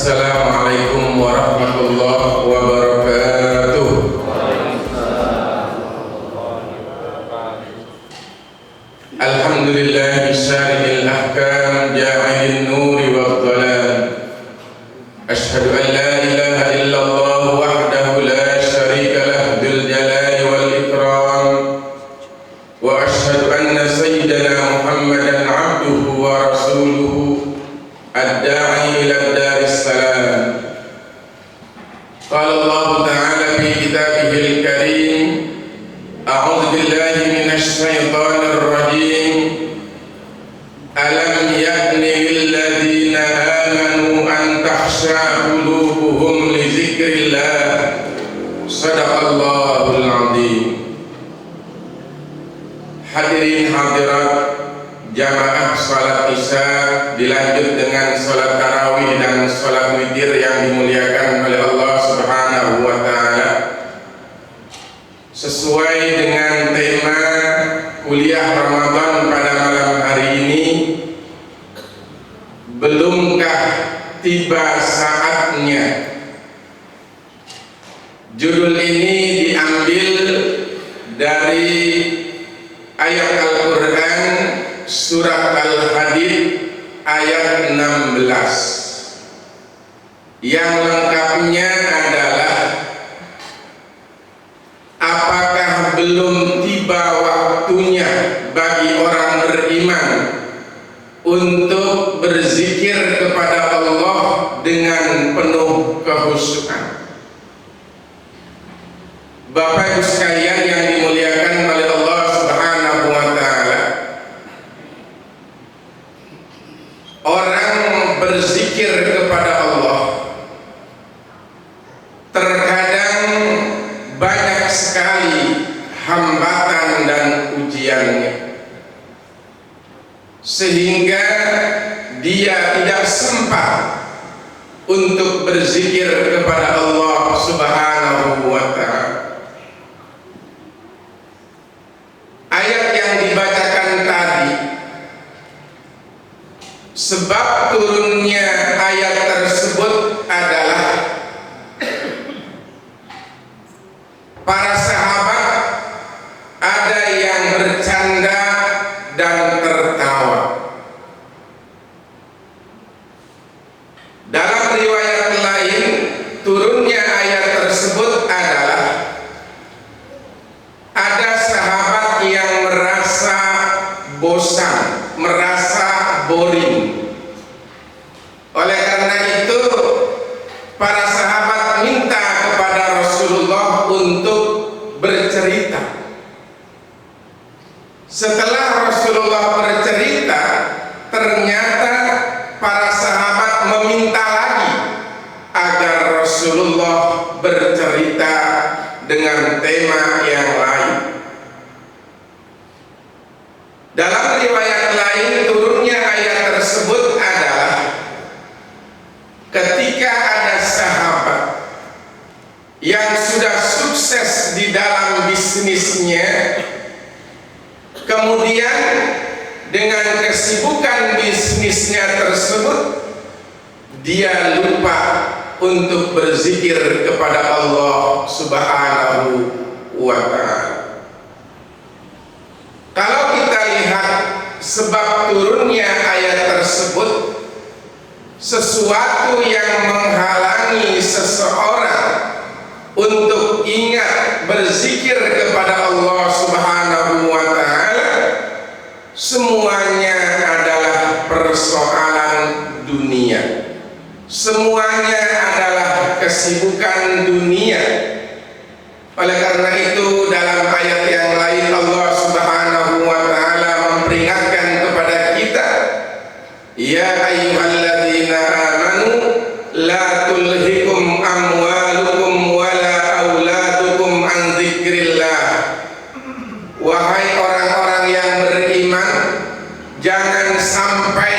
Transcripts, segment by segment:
Assalamualaikum warahmatullahi wabarakatuh. Alhamdulillah syarihil ahkam ja'ilin nuri wa dhalam. Ashhadu an la ilaha illallah wahdahu la syarika lah dzul jalali wal ikram. Wa ashhadu anna sayyidana Muhammadan abduhu wa rasuluhu ad-da'i ila daris salam. Qala Allah ta'ala fi kitabihil karim, a'udzu billahi minasy syaithanir rajim. Alam ya'ni lil ladzina amanu an takhsha qulubuhum li dzikrillah. Shadaqallahul azim. Hadirin hadirat jamaah salat Isya, dilanjut dengan salat tarawih dan salat witir yang dimuliakan oleh Allah Subhanahu wa taala. Sesuai dengan tema kuliah Ramadan pada malam hari ini, belumkah tiba saatnya? Judul ini diambil dari ayat Al-Quran surat Al-Hadid ayat 16 yang lengkapnya adalah, apakah belum tiba waktunya bagi orang beriman untuk berzikir kepada Allah dengan penuh kehusukan? Bapak Ibu sekalian yang dimuliakan oleh Allah Subhanahu wa taala, orang berzikir kepada Allah terkadang banyak sekali hambatan dan ujiannya, sehingga dia tidak sempat untuk berzikir kepada Allah Subhanahu wa ta'ala. Ayat yang dibacakan tadi, sebab turunnya ayat tersebut adalah para sahabat ada yang bercanda dan tertawa. Dalam riwayat lain, turunnya ayat tersebut adalah ada sahabat yang merasa bosan, merasa boring. Oleh karena itu, para sahabat minta kepada Rasulullah untuk bercerita. Setelah Rasulullah bercerita, ternyata para sahabat meminta lagi agar Rasulullah bercerita dengan tema yang lain. Dalam riwayat lain, turunnya ayat tersebut adalah ketika ada sahabat yang sudah sukses di dalam bisnisnya, kemudian dengan kesibukan bisnisnya tersebut dia lupa untuk berzikir kepada Allah Subhanahu wa ta'ala. Kalau kita lihat sebab turunnya ayat tersebut, sesuatu yang menghalangi seseorang untuk ingat berzikir kepada Allah Subhanahu wa ta'ala, semuanya adalah persoalan dunia, semuanya adalah kesibukan dunia. Oleh karena itu, dalam ayat yang lain Allah Subhanahu wa ta'ala memperingatkan kepada kita, ya ayyuhalladzina amanu la tulhikum amwalukum wala auladukum an dzikrillah. Wahai orang-orang yang beriman, jangan sampai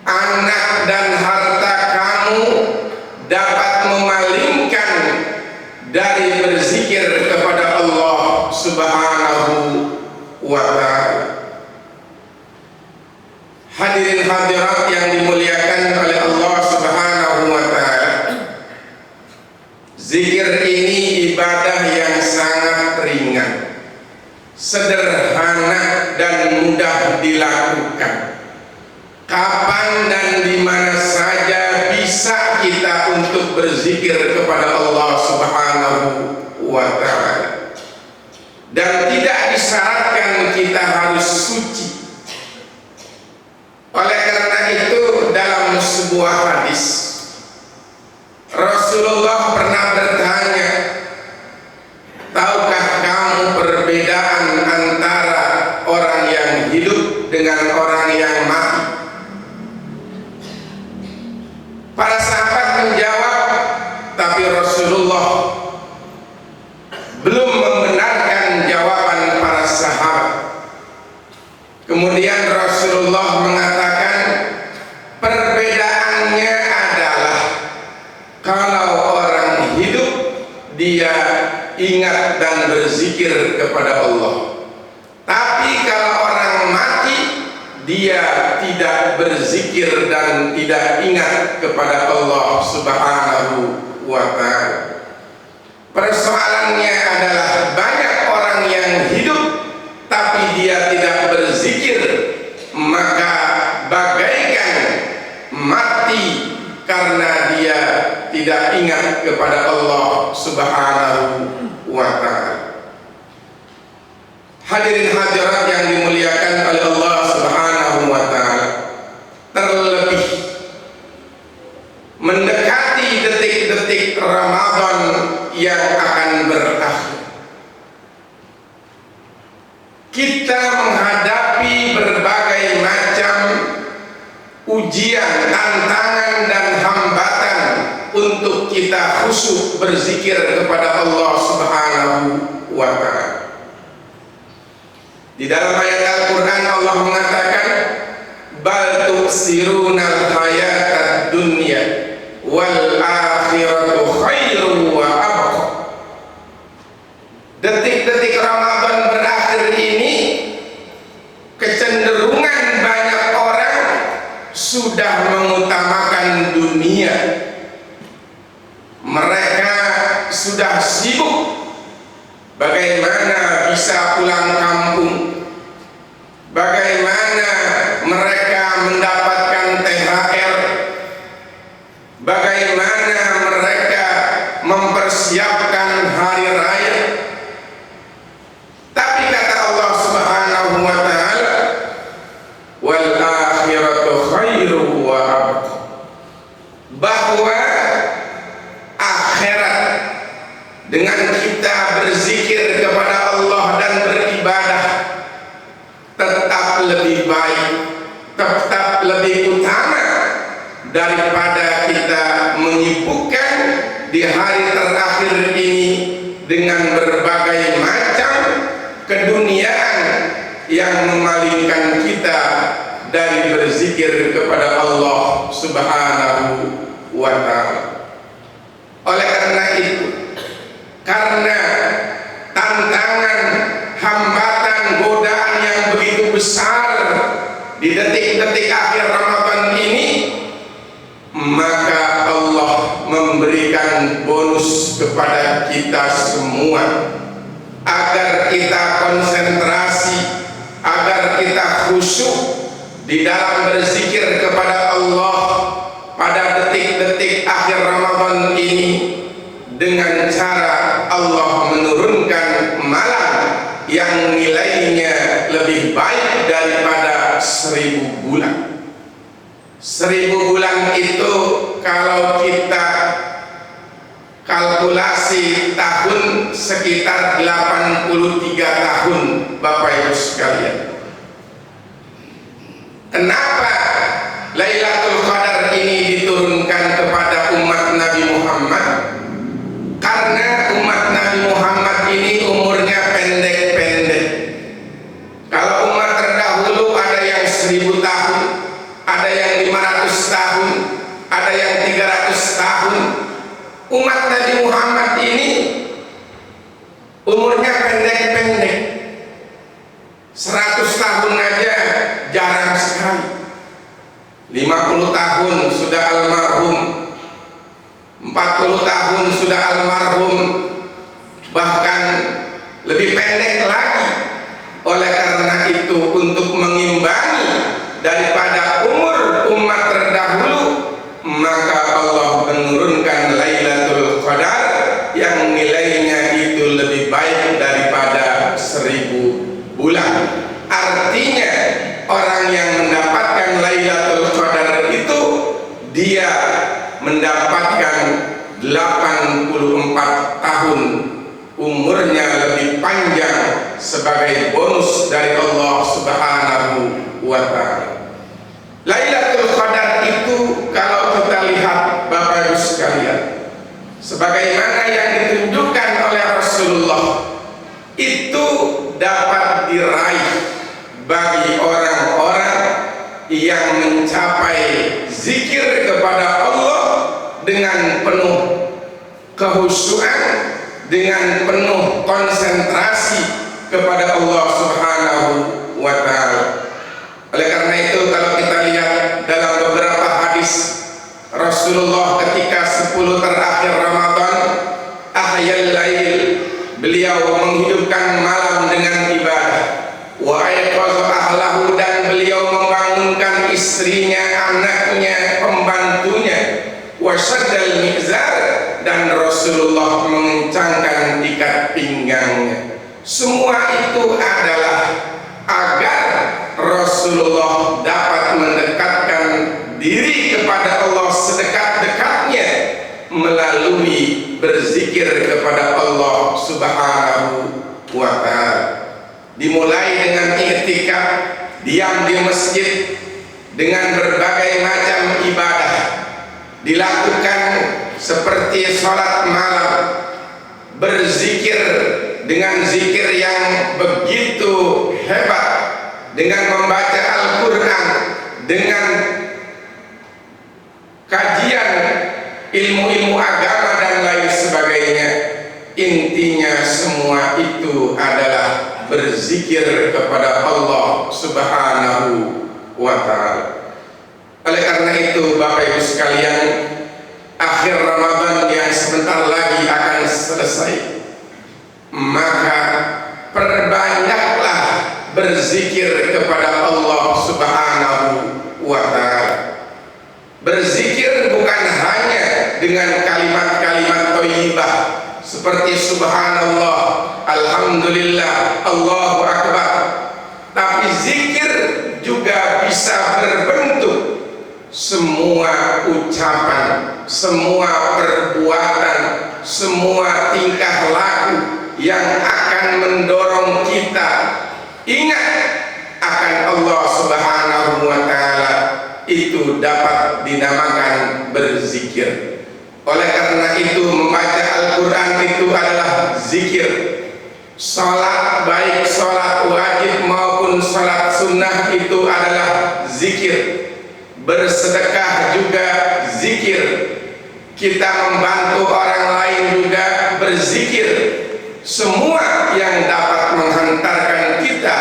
anak dan harta kamu dapat memalingkan dari berzikir kepada Allah Subhanahu wa ta'ala. Hadirin hadirat yang dimuliakan oleh Allah Subhanahu ibadah yang sangat ringan, sederhana dan mudah dilakukan. Kapan dan di mana saja bisa kita untuk berzikir kepada Allah Subhanahu wa Ta'ala, dan tidak disyaratkan kita harus suci. Oleh karena itu, dalam sebuah hadis Rasulullah pernah bertanya, tahukah kamu perbedaan antara orang yang hidup dengan orang yang mati? Para sahabat menjawab, tapi Rasulullah belum membenarkan jawaban para sahabat. Kemudian Rasulullah mengatakan, perbedaannya adalah kalau orang hidup dia ingat dan berzikir kepada Allah, tapi kalau orang mati dia tidak berzikir dan tidak ingat kepada Allah Subhanahu wa Ta'ala. Persoalannya adalah banyak orang yang hidup tapi dia tidak berzikir, maka bagaikan mati karena dia tidak ingat kepada Allah Subhanahu wa Ta'ala. Hadirin hadirat yang dimuliakan oleh Allah Subhanahu wa Ta'ala, terlebih mendekati detik-detik Ramadan yang akan berakhir, kita menghadapi berbagai macam ujian, tantangan dan hambatan untuk kita khusyuk berzikir kepada Allah Subhanahu wa Ta'ala. Di dalam ayat Al-Quran Allah mengatakan, bal tu'sirunal hayatad dunya wal akhiratu khairu wa abqa. Detik-detik Ramadan berakhir ini, kecenderungan banyak orang sudah mengutamakan dunia. Mereka sudah sibuk bagaimana bisa pulang kampung, bagaimana mereka mendapatkan THR, bagaimana mereka mempersiapkan hari raya. Tapi kata Allah Subhanahu wa Ta'ala, wal akhiratu khairu wa abqa, bahwa akhirat dengan kita berzikir kepada Allah dan beribadah tetap lebih baik, tetap lebih utama daripada kita menyibukkan di hari terakhir ini dengan berbagai macam keduniaan yang memalingkan kita dari berzikir kepada Allah Subhanahu wa Ta'ala. Oleh karena itu, karena tantangan, hambatan, godaan yang begitu besar di detik-detik akhir Ramadan ini, maka Allah memberikan bonus kepada kita semua agar kita konsentrasi, agar kita khusyuk di dalam berzikir kepada Allah pada detik-detik akhir Ramadan ini, dengan cara Allah menurunkan malam yang nilainya lebih baik daripada 1000 bulan. 1000 bulan itu kalau kita kalkulasi tahun sekitar 83 tahun, Bapak Ibu sekalian. Kenapa Lailatul Qadar ini diturunkan kepada umat Nabi Muhammad? Karena umat Nabi Muhammad ini umurnya pendek-pendek. Kalau umat terdahulu ada yang 1000 tahun, ada yang 500 tahun, ada yang 300 tahun. Umat Nabi Muhammad ini umurnya pendek-pendek. 100 tahun aja jarang sekali. 50 tahun sudah almarhum, 40 tahun sudah almarhum, Allah menurunkan Lailatul Qadar yang nilainya itu lebih baik daripada 1000 bulan. Artinya orang yang mendapatkan Lailatul Qadar itu dia mendapatkan 84 tahun, umurnya lebih panjang sebagai bonus dari Allah Subhanahu wa Ta'ala. Lailatul Qadar itu kalau kita lihat Bapak Ibu sekalian, sebagaimana yang ditunjukkan oleh Rasulullah, itu dapat diraih bagi orang-orang yang mencapai zikir kepada Allah dengan penuh kehusuan, dengan penuh konsentrasi kepada Allah Subhanahu wa Ta'ala. Oleh karena itu kalau kita lihat dalam beberapa hadis Rasulullah ketika 10 terakhir Ramadan, ahyal lail, beliau menghidupkan malam dengan ibadah, wa ayqadha ahlahu, dan beliau membangunkan istrinya, anaknya, pembantunya, wa syaddal mizar, dan Rasulullah mengencangkan ikat pinggangnya. Semua itu adalah agar Rasulullah dapat mendekatkan diri kepada Allah sedekat-dekatnya melalui berzikir kepada Allah Subhanahu wa Ta'ala. Dimulai dengan i'tikaf, diam di masjid dengan berbagai macam ibadah, dilakukan seperti sholat malam, berzikir dengan zikir yang begitu hebat, dengan membaca Al-Quran, dengan kajian ilmu-ilmu agama dan lain sebagainya. Intinya semua itu adalah berzikir kepada Allah Subhanahu wa Ta'ala. Oleh karena itu Bapak Ibu sekalian, akhir Ramadan yang sebentar lagi akan selesai, maka perbanyaklah berzikir kepada Allah Subhanahu wa Ta'ala. Berzikir bukan hanya dengan kalimat-kalimat thayyibah seperti subhanallah, alhamdulillah, Allahu akbar, tapi zikir juga bisa berbentuk semua ucapan, semua perbuatan, semua tingkah laku yang akan mendorong kita ingat akan Allah Subhanahu wa Ta'ala, itu dapat dinamakan berzikir. Oleh karena itu membaca Al-Quran itu adalah zikir. Salat, baik salat wajib maupun salat sunnah, itu adalah zikir. Bersedekah juga zikir. Kita membantu orang lain juga berzikir. Semua yang dapat menghantarkan kita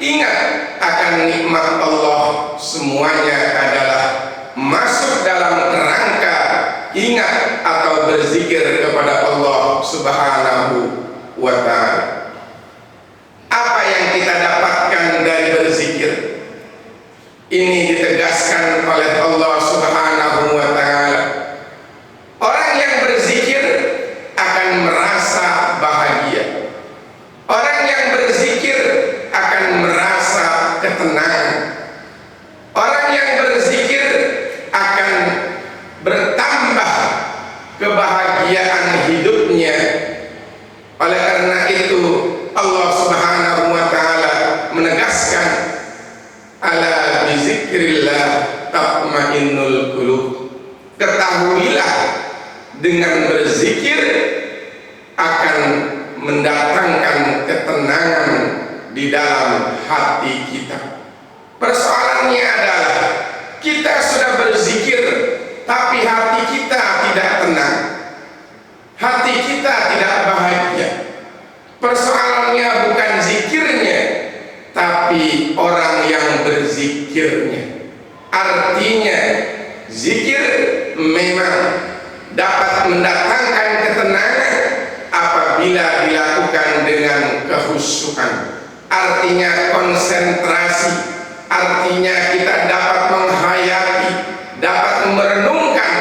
ingat akan nikmat Allah, semuanya adalah masuk dalam kerangka ingat atau berzikir kepada Allah Subhanahu wa Ta'ala. Apa yang kita dapatkan dari berzikir? Ini ditegaskan oleh Allah Subhanahu wa Ta'ala. Orang yang berzikir akan merasa bahagia. Orang yang berzikir akan merasa ketenangan. Orang yang berzikir akan bertambah kebahagiaan hidupnya. Oleh karena itu Allah Subhanahu wa Ta'ala menegaskan, ala bizikrillah tatmainnul qulub. Ketahuilah dengan berzikir akan mendatangkan ketenangan di dalam hati kita. Persoalannya adalah kita sudah berzikir tapi hati kita tidak tenang, hati kita tidak bahagia. Persoalannya bukan zikirnya, tapi orang yang berzikirnya. Artinya zikir memang dapat mendatangkan ketenangan apabila dilakukan dengan kehusuan. Artinya konsentrasi, artinya kita dapat menghayati, dapat merenungkan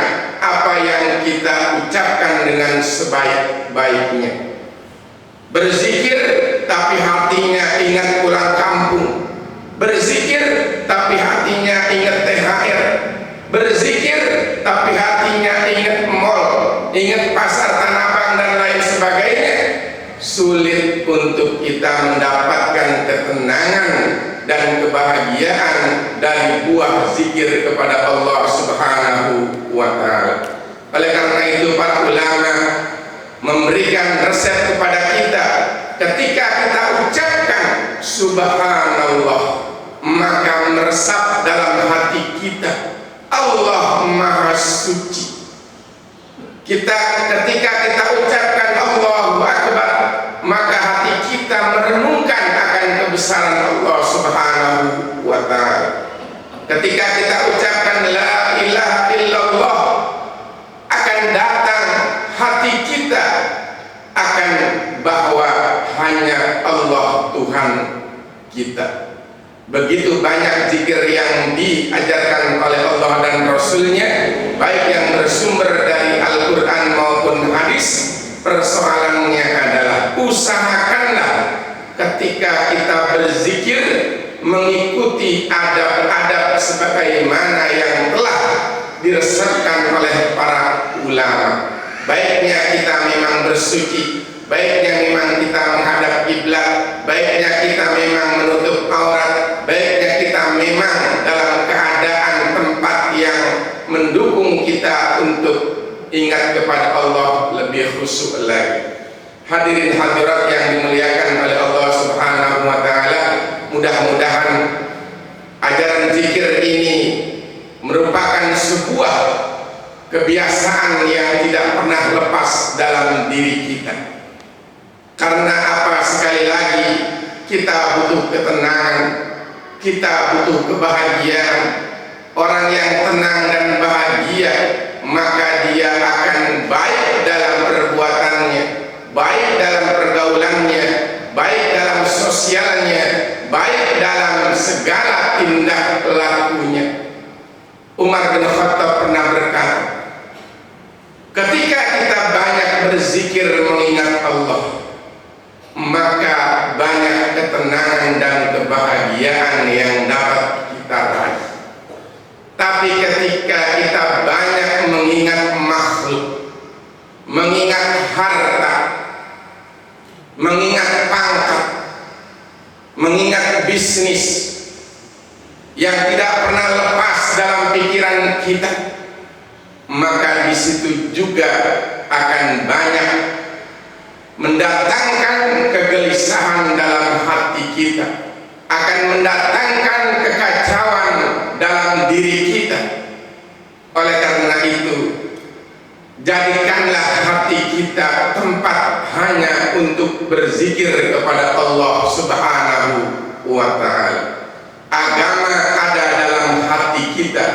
dengan sebaik-baiknya. Berzikir tapi hatinya ingat pulang kampung. Berzikir tapi hatinya ingat THR. Berzikir tapi hatinya ingat mall, ingat pasar Tanah Abang dan lain sebagainya. Sulit untuk kita mendapatkan ketenangan dan kebahagiaan dari buah zikir kepada Allah Subhanahu wa Ta'ala. Oleh karena itu para ulama memberikan resep kepada kita, ketika kita ucapkan subhanallah, maka meresap dalam hati kita Allah Maha Suci. Ketika kita ucapkan Allahu Akbar, maka hati kita merenungkan akan kebesaran Allah Subhanahu wa Ta'ala. Ketika kita ucapkan la ilaha illallah, akan datang hati kita akan bahwa hanya Allah Tuhan kita. Begitu banyak zikir yang diajarkan oleh Allah dan Rasulnya, baik yang bersumber dari Al-Quran maupun hadis. Persoalannya adalah usahakanlah ketika kita berzikir mengikuti adab-adab sebagaimana yang telah diresepkan oleh para ulama. Baiknya kita memang bersuci, baiknya memang kita menghadap kiblat, baiknya kita memang menutup aurat, baiknya kita memang dalam keadaan tempat yang mendukung kita untuk ingat kepada Allah lebih khusyuk lagi. Hadirin hadirat yang dimuliakan oleh Allah Subhanahu wa Ta'ala, mudah-mudahan ajaran zikir ini merupakan sebuah kebiasaan yang tidak pernah lepas dalam diri kita. Karena apa? Sekali lagi, kita butuh ketenangan, kita butuh kebahagiaan. Orang yang tenang dan bahagia, maka dia akan baik dalam perbuatannya, baik dalam pergaulannya, baik dalam sosialnya, baik dalam segala tindak lakunya. Umar bin Khattab pernah berkata, ketika kita banyak berzikir mengingat Allah, maka banyak ketenangan dan kebahagiaan yang dapat kita raih. Tapi ketika kita banyak mengingat makhluk, mengingat harta, mengingat pangkat, mengingat bisnis yang tidak pernah lepas dalam pikiran kita, maka di situ juga akan banyak mendatangkan kegelisahan dalam hati kita, akan mendatangkan kekacauan dalam diri kita. Oleh karena itu, jadikanlah hati kita tempat hanya untuk berzikir kepada Allah Subhanahu wa Ta'ala. Agama ada dalam hati kita,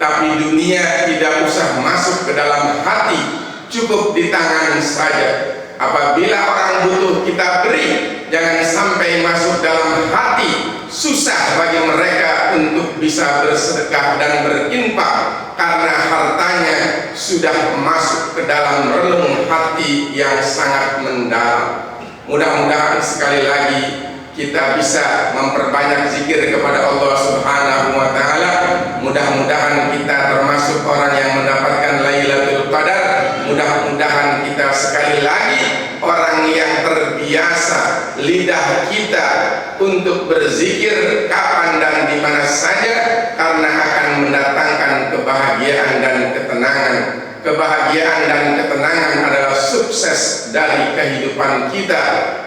tapi dunia tidak usah masuk ke dalam hati, cukup di tangan saja. Apabila orang butuh kita beri, jangan sampai masuk dalam hati. Susah bagi mereka untuk bisa bersedekah dan berinfak karena hartanya sudah masuk ke dalam relung hati yang sangat mendalam. Mudah-mudahan sekali lagi kita bisa memperbanyak zikir kepada Allah Subhanahu wa Ta'ala. Mudah-mudahan kita termasuk orang yang mendapatkan Lailatul Qadar. Mudah-mudahan kita sekali lagi orang yang terbiasa lidah kita untuk berzikir kapan dan di mana saja, karena akan mendatangkan kebahagiaan dan ketenangan. Kebahagiaan dan ketenangan adalah sukses dari kehidupan kita,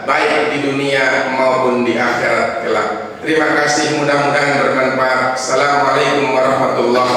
baik di dunia maupun di akhirat kelak. Terima kasih, mudah-mudahan bermanfaat. Assalamualaikum warahmatullahi